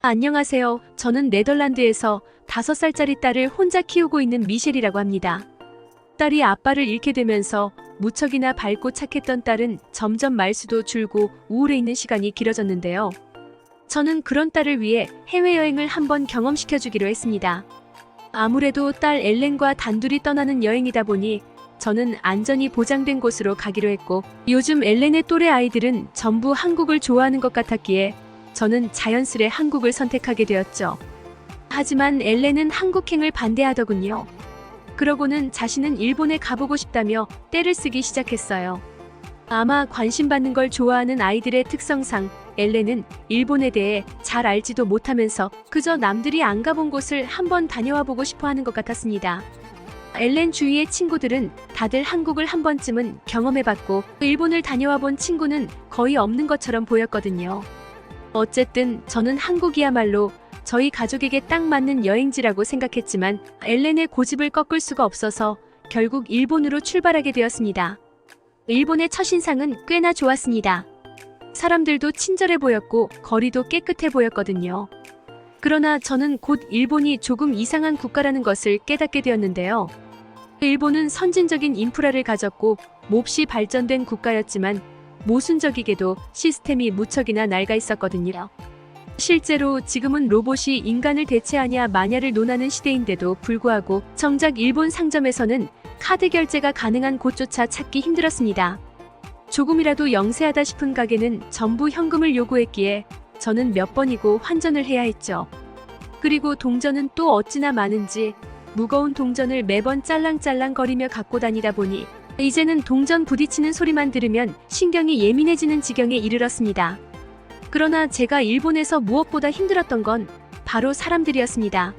안녕하세요. 저는 네덜란드에서 5살짜리 딸을 혼자 키우고 있는 미셸이라고 합니다. 딸이 아빠를 잃게 되면서 무척이나 밝고 착했던 딸은 점점 말수도 줄고 우울해 있는 시간이 길어졌는데요. 저는 그런 딸을 위해 해외여행을 한번 경험시켜주기로 했습니다. 아무래도 딸 엘렌과 단둘이 떠나는 여행이다 보니 저는 안전이 보장된 곳으로 가기로 했고, 요즘 엘렌의 또래 아이들은 전부 한국을 좋아하는 것 같았기에 저는 자연스레 한국을 선택하게 되었죠. 하지만 엘렌은 한국행을 반대하더군요. 그러고는 자신은 일본에 가보고 싶다며 떼를 쓰기 시작했어요. 아마 관심받는 걸 좋아하는 아이들의 특성상 엘렌은 일본에 대해 잘 알지도 못하면서 그저 남들이 안 가본 곳을 한번 다녀와 보고 싶어 하는 것 같았습니다. 엘렌 주위의 친구들은 다들 한국을 한 번쯤은 경험해봤고, 일본을 다녀와 본 친구는 거의 없는 것처럼 보였거든요. 어쨌든 저는 한국이야말로 저희 가족에게 딱 맞는 여행지라고 생각했지만 엘렌의 고집을 꺾을 수가 없어서 결국 일본으로 출발하게 되었습니다. 일본의 첫인상은 꽤나 좋았습니다. 사람들도 친절해 보였고 거리도 깨끗해 보였거든요. 그러나 저는 곧 일본이 조금 이상한 국가라는 것을 깨닫게 되었는데요. 일본은 선진적인 인프라를 가졌고 몹시 발전된 국가였지만 모순적이게도 시스템이 무척이나 낡아 있었거든요. 실제로 지금은 로봇이 인간을 대체하냐 마냐를 논하는 시대인데도 불구하고 정작 일본 상점에서는 카드 결제가 가능한 곳조차 찾기 힘들었습니다. 조금이라도 영세하다 싶은 가게는 전부 현금을 요구했기에 저는 몇 번이고 환전을 해야 했죠. 그리고 동전은 또 어찌나 많은지 무거운 동전을 매번 짤랑짤랑 거리며 갖고 다니다 보니 이제는 동전 부딪히는 소리만 들으면 신경이 예민해지는 지경에 이르렀습니다. 그러나 제가 일본에서 무엇보다 힘들었던 건 바로 사람들이었습니다.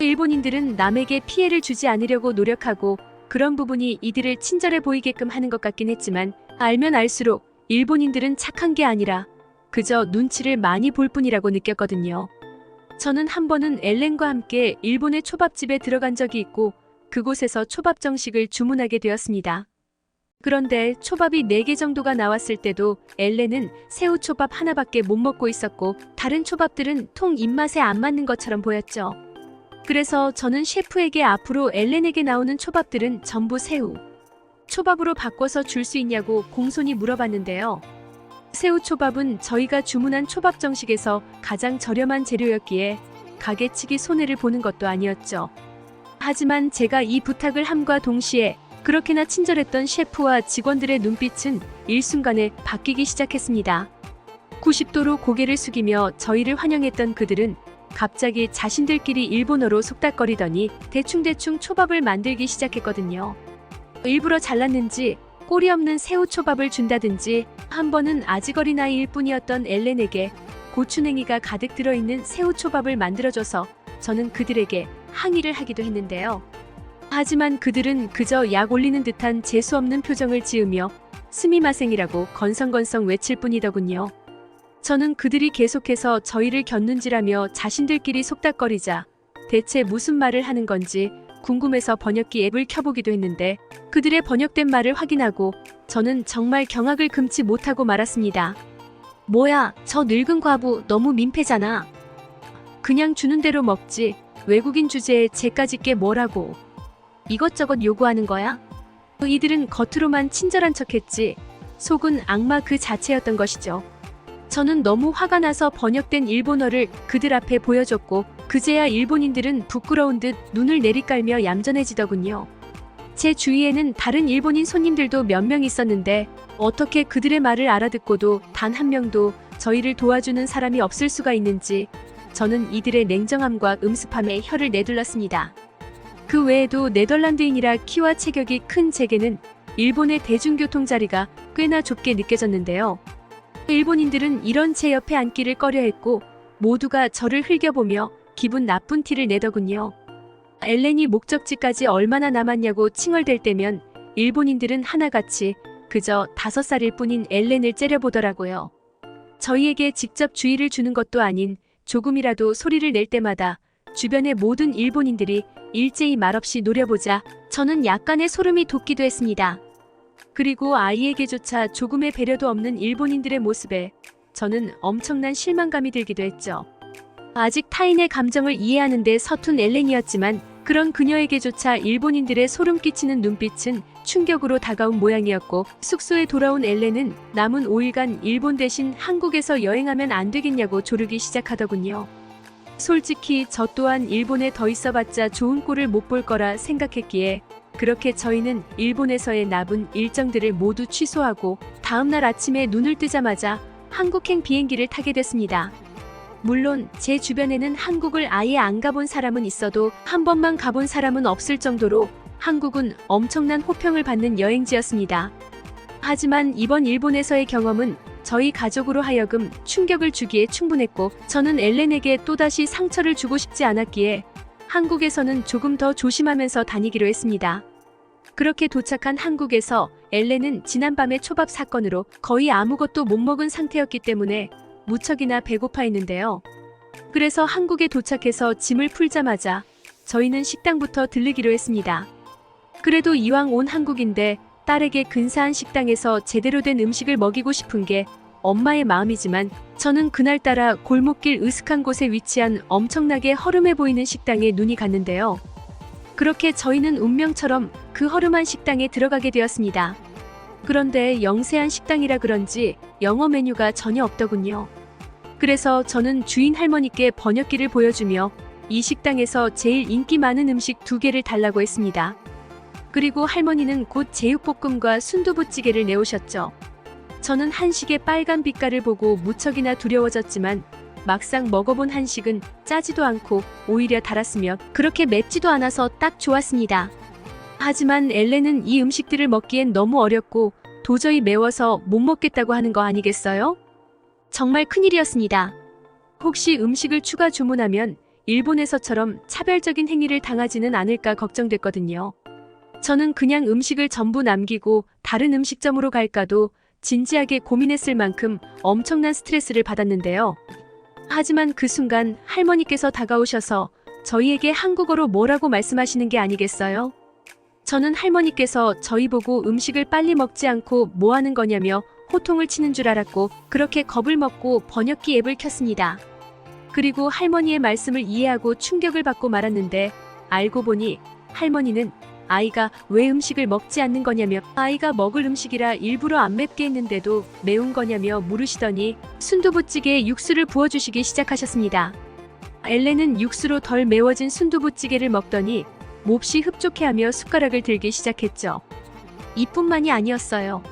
일본인들은 남에게 피해를 주지 않으려고 노력하고 그런 부분이 이들을 친절해 보이게끔 하는 것 같긴 했지만, 알면 알수록 일본인들은 착한 게 아니라 그저 눈치를 많이 볼 뿐이라고 느꼈거든요. 저는 한 번은 엘렌과 함께 일본의 초밥집에 들어간 적이 있고 그곳에서 초밥 정식을 주문하게 되었습니다. 그런데 초밥이 4개 정도가 나왔을 때도 엘렌은 새우초밥 하나밖에 못 먹고 있었고 다른 초밥들은 통 입맛에 안 맞는 것처럼 보였죠. 그래서 저는 셰프에게 앞으로 엘렌에게 나오는 초밥들은 전부 새우 초밥으로 바꿔서 줄 수 있냐고 공손히 물어봤는데요. 새우초밥은 저희가 주문한 초밥 정식에서 가장 저렴한 재료였기에 가게 측이 손해를 보는 것도 아니었죠. 하지만 제가 이 부탁을 함과 동시에 그렇게나 친절했던 셰프와 직원들의 눈빛은 일순간에 바뀌기 시작했습니다. 90도로 고개를 숙이며 저희를 환영했던 그들은 갑자기 자신들끼리 일본어로 속닥거리더니 대충대충 초밥을 만들기 시작했거든요. 일부러 잘랐는지 꼬리 없는 새우초밥을 준다든지, 한 번은 아직 어린 아이일 뿐이었던 엘렌에게 고추냉이가 가득 들어있는 새우초밥을 만들어줘서 저는 그들에게 항의를 하기도 했는데요. 하지만 그들은 그저 약 올리는 듯한 재수없는 표정을 지으며 스미마생이라고 건성건성 외칠 뿐이더군요. 저는 그들이 계속해서 저희를 곁눈질하며 자신들끼리 속닥거리자 대체 무슨 말을 하는 건지 궁금해서 번역기 앱을 켜보기도 했는데 그들의 번역된 말을 확인하고 저는 정말 경악을 금치 못하고 말았습니다. 뭐야, 저 늙은 과부 너무 민폐잖아. 그냥 주는 대로 먹지 외국인 주제에 쟤까짓 게 뭐라고 이것저것 요구하는 거야? 이들은 겉으로만 친절한 척했지 속은 악마 그 자체였던 것이죠. 저는 너무 화가 나서 번역된 일본어를 그들 앞에 보여줬고 그제야 일본인들은 부끄러운 듯 눈을 내리깔며 얌전해지더군요. 제 주위에는 다른 일본인 손님들도 몇 명 있었는데 어떻게 그들의 말을 알아듣고도 단 한 명도 저희를 도와주는 사람이 없을 수가 있는지 저는 이들의 냉정함과 음습함에 혀를 내둘렀습니다. 그 외에도 네덜란드인이라 키와 체격이 큰 제게는 일본의 대중교통 자리가 꽤나 좁게 느껴졌는데요. 일본인들은 이런 제 옆에 앉기를 꺼려했고 모두가 저를 흘겨보며 기분 나쁜 티를 내더군요. 엘렌이 목적지까지 얼마나 남았냐고 칭얼댈 때면 일본인들은 하나같이 그저 5살일 뿐인 엘렌을 째려보더라고요. 저희에게 직접 주의를 주는 것도 아닌 조금이라도 소리를 낼 때마다 주변의 모든 일본인들이 일제히 말없이 노려보자 저는 약간의 소름이 돋기도 했습니다. 그리고 아이에게조차 조금의 배려도 없는 일본인들의 모습에 저는 엄청난 실망감이 들기도 했죠. 아직 타인의 감정을 이해하는 데 서툰 엘렌이었지만 그런 그녀에게조차 일본인들의 소름 끼치는 눈빛은 충격으로 다가온 모양이었고, 숙소에 돌아온 엘렌은 남은 5일간 일본 대신 한국에서 여행하면 안 되겠냐고 조르기 시작하더군요. 솔직히 저 또한 일본에 더 있어봤자 좋은 꼴을 못 볼 거라 생각했기에 그렇게 저희는 일본에서의 남은 일정들을 모두 취소하고 다음날 아침에 눈을 뜨자마자 한국행 비행기를 타게 됐습니다. 물론 제 주변에는 한국을 아예 안 가본 사람은 있어도 한 번만 가본 사람은 없을 정도로 한국은 엄청난 호평을 받는 여행지였습니다. 하지만 이번 일본에서의 경험은 저희 가족으로 하여금 충격을 주기에 충분했고, 저는 엘렌에게 또다시 상처를 주고 싶지 않았기에 한국에서는 조금 더 조심하면서 다니기로 했습니다. 그렇게 도착한 한국에서 엘렌은 지난밤의 초밥 사건으로 거의 아무것도 못 먹은 상태였기 때문에 무척이나 배고파했는데요. 그래서 한국에 도착해서 짐을 풀자마자 저희는 식당부터 들르기로 했습니다. 그래도 이왕 온 한국인데 딸에게 근사한 식당에서 제대로 된 음식을 먹이고 싶은 게 엄마의 마음이지만, 저는 그날따라 골목길 으슥한 곳에 위치한 엄청나게 허름해 보이는 식당에 눈이 갔는데요. 그렇게 저희는 운명처럼 그 허름한 식당에 들어가게 되었습니다. 그런데 영세한 식당이라 그런지 영어 메뉴가 전혀 없더군요. 그래서 저는 주인 할머니께 번역기를 보여주며 이 식당에서 제일 인기 많은 음식 2개를 달라고 했습니다. 그리고 할머니는 곧 제육볶음과 순두부찌개를 내오셨죠. 저는 한식의 빨간 빛깔을 보고 무척이나 두려워졌지만 막상 먹어본 한식은 짜지도 않고 오히려 달았으며 그렇게 맵지도 않아서 딱 좋았습니다. 하지만 엘렌은 이 음식들을 먹기엔 너무 어렵고 도저히 매워서 못 먹겠다고 하는 거 아니겠어요? 정말 큰일이었습니다. 혹시 음식을 추가 주문하면 일본에서처럼 차별적인 행위를 당하지는 않을까 걱정됐거든요. 저는 그냥 음식을 전부 남기고 다른 음식점으로 갈까도 진지하게 고민했을 만큼 엄청난 스트레스를 받았는데요. 하지만 그 순간 할머니께서 다가오셔서 저희에게 한국어로 뭐라고 말씀하시는 게 아니겠어요? 저는 할머니께서 저희 보고 음식을 빨리 먹지 않고 뭐 하는 거냐며 호통을 치는 줄 알았고, 그렇게 겁을 먹고 번역기 앱을 켰습니다. 그리고 할머니의 말씀을 이해하고 충격을 받고 말았는데, 알고 보니 할머니는 아이가 왜 음식을 먹지 않는 거냐며, 아이가 먹을 음식이라 일부러 안 맵게 했는데도 매운 거냐며 물으시더니 순두부찌개에 육수를 부어주시기 시작하셨습니다. 엘렌은 육수로 덜 매워진 순두부찌개를 먹더니 몹시 흡족해하며 숟가락을 들기 시작했죠. 이뿐만이 아니었어요.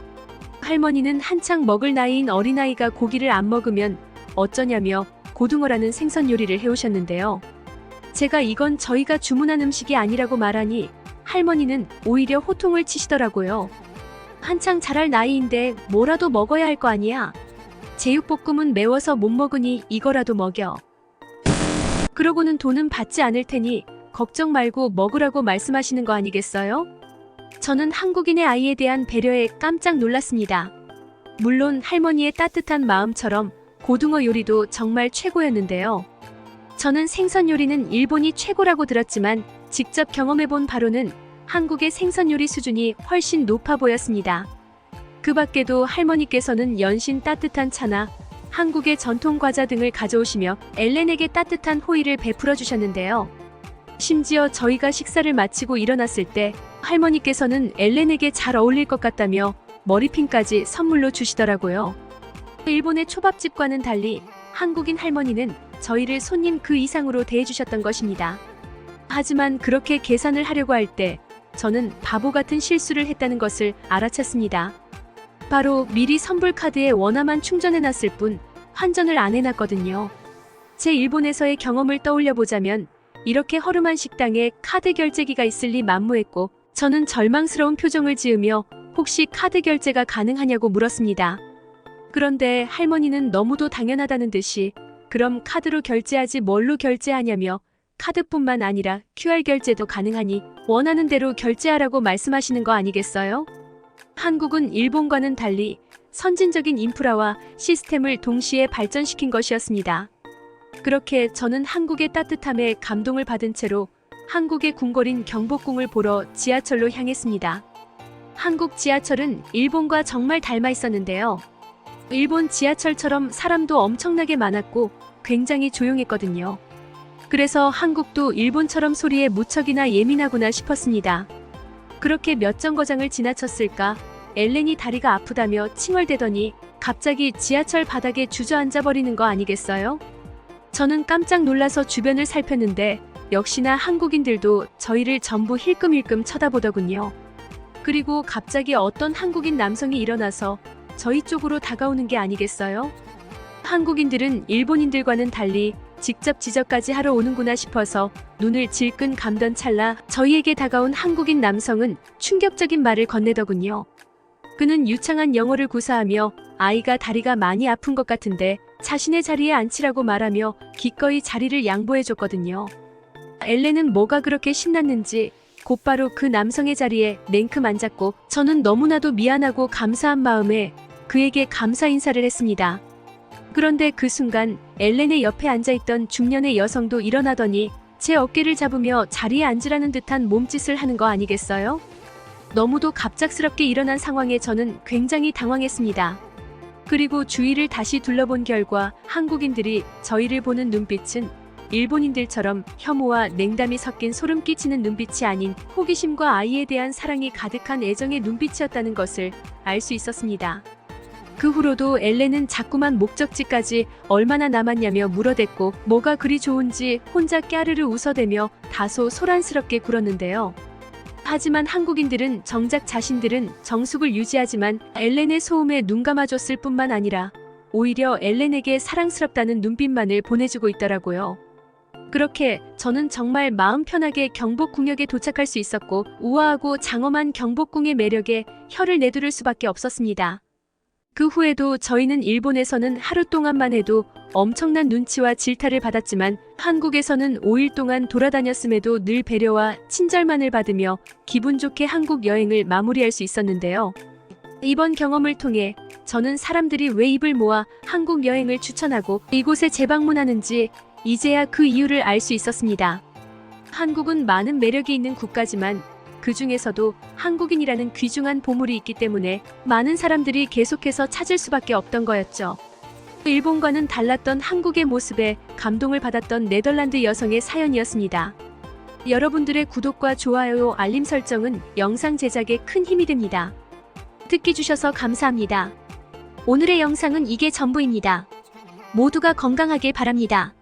할머니는 한창 먹을 나이인 어린아이가 고기를 안 먹으면 어쩌냐며 고등어라는 생선 요리를 해오셨는데요. 제가 이건 저희가 주문한 음식이 아니라고 말하니 할머니는 오히려 호통을 치시더라고요. 한창 자랄 나이인데 뭐라도 먹어야 할 거 아니야. 제육볶음은 매워서 못 먹으니 이거라도 먹여. 그러고는 돈은 받지 않을 테니 걱정 말고 먹으라고 말씀하시는 거 아니겠어요? 저는 한국인의 아이에 대한 배려에 깜짝 놀랐습니다. 물론 할머니의 따뜻한 마음처럼 고등어 요리도 정말 최고였는데요. 저는 생선 요리는 일본이 최고라고 들었지만 직접 경험해본 바로는 한국의 생선 요리 수준이 훨씬 높아 보였습니다. 그 밖에도 할머니께서는 연신 따뜻한 차나 한국의 전통 과자 등을 가져오시며 엘렌에게 따뜻한 호의를 베풀어 주셨는데요. 심지어 저희가 식사를 마치고 일어났을 때 할머니께서는 엘렌에게 잘 어울릴 것 같다며 머리핀까지 선물로 주시더라고요. 일본의 초밥집과는 달리 한국인 할머니는 저희를 손님 그 이상으로 대해주셨던 것입니다. 하지만 그렇게 계산을 하려고 할 때 저는 바보 같은 실수를 했다는 것을 알아챘습니다. 바로 미리 선불카드에 원화만 충전해놨을 뿐 환전을 안 해놨거든요. 제 일본에서의 경험을 떠올려보자면 이렇게 허름한 식당에 카드 결제기가 있을 리 만무했고, 저는 절망스러운 표정을 지으며 혹시 카드 결제가 가능하냐고 물었습니다. 그런데 할머니는 너무도 당연하다는 듯이 그럼 카드로 결제하지 뭘로 결제하냐며 카드뿐만 아니라 QR 결제도 가능하니 원하는 대로 결제하라고 말씀하시는 거 아니겠어요? 한국은 일본과는 달리 선진적인 인프라와 시스템을 동시에 발전시킨 것이었습니다. 그렇게 저는 한국의 따뜻함에 감동을 받은 채로 한국의 궁궐인 경복궁을 보러 지하철로 향했습니다. 한국 지하철은 일본과 정말 닮아 있었는데요. 일본 지하철처럼 사람도 엄청나게 많았고 굉장히 조용했거든요. 그래서 한국도 일본처럼 소리에 무척이나 예민하구나 싶었습니다. 그렇게 몇 정거장을 지나쳤을까 엘렌이 다리가 아프다며 칭얼대더니 갑자기 지하철 바닥에 주저앉아 버리는 거 아니겠어요? 저는 깜짝 놀라서 주변을 살폈는데 역시나 한국인들도 저희를 전부 힐끔힐끔 쳐다보더군요. 그리고 갑자기 어떤 한국인 남성이 일어나서 저희 쪽으로 다가오는 게 아니겠어요? 한국인들은 일본인들과는 달리 직접 지적까지 하러 오는구나 싶어서 눈을 질끈 감던 찰나 저희에게 다가온 한국인 남성은 충격적인 말을 건네더군요. 그는 유창한 영어를 구사하며 아이가 다리가 많이 아픈 것 같은데 자신의 자리에 앉히라고 말하며 기꺼이 자리를 양보해줬거든요. 엘렌은 뭐가 그렇게 신났는지 곧바로 그 남성의 자리에 냉큼 앉았고 저는 너무나도 미안하고 감사한 마음에 그에게 감사 인사를 했습니다. 그런데 그 순간 엘렌의 옆에 앉아있던 중년의 여성도 일어나더니 제 어깨를 잡으며 자리에 앉으라는 듯한 몸짓을 하는 거 아니겠어요? 너무도 갑작스럽게 일어난 상황에 저는 굉장히 당황했습니다. 그리고 주위를 다시 둘러본 결과 한국인들이 저희를 보는 눈빛은 일본인들처럼 혐오와 냉담이 섞인 소름 끼치는 눈빛이 아닌 호기심과 아이에 대한 사랑이 가득한 애정의 눈빛이었다는 것을 알 수 있었습니다. 그 후로도 엘렌은 자꾸만 목적지까지 얼마나 남았냐며 물어댔고 뭐가 그리 좋은지 혼자 까르르 웃어대며 다소 소란스럽게 굴었는데요. 하지만 한국인들은 정작 자신들은 정숙을 유지하지만 엘렌의 소음에 눈 감아줬을 뿐만 아니라 오히려 엘렌에게 사랑스럽다는 눈빛만을 보내주고 있더라고요. 그렇게 저는 정말 마음 편하게 경복궁역에 도착할 수 있었고 우아하고 장엄한 경복궁의 매력에 혀를 내두를 수밖에 없었습니다. 그 후에도 저희는 일본에서는 하루 동안만 해도 엄청난 눈치와 질타를 받았지만 한국에서는 5일 동안 돌아다녔음에도 늘 배려와 친절만을 받으며 기분 좋게 한국 여행을 마무리할 수 있었는데요. 이번 경험을 통해 저는 사람들이 왜 입을 모아 한국 여행을 추천하고 이곳에 재방문하는지 이제야 그 이유를 알 수 있었습니다. 한국은 많은 매력이 있는 국가지만 그 중에서도 한국인이라는 귀중한 보물이 있기 때문에 많은 사람들이 계속해서 찾을 수밖에 없던 거였죠. 일본과는 달랐던 한국의 모습에 감동을 받았던 네덜란드 여성의 사연이었습니다. 여러분들의 구독과 좋아요, 알림 설정은 영상 제작에 큰 힘이 됩니다. 듣기 주셔서 감사합니다. 오늘의 영상은 이게 전부입니다. 모두가 건강하길 바랍니다.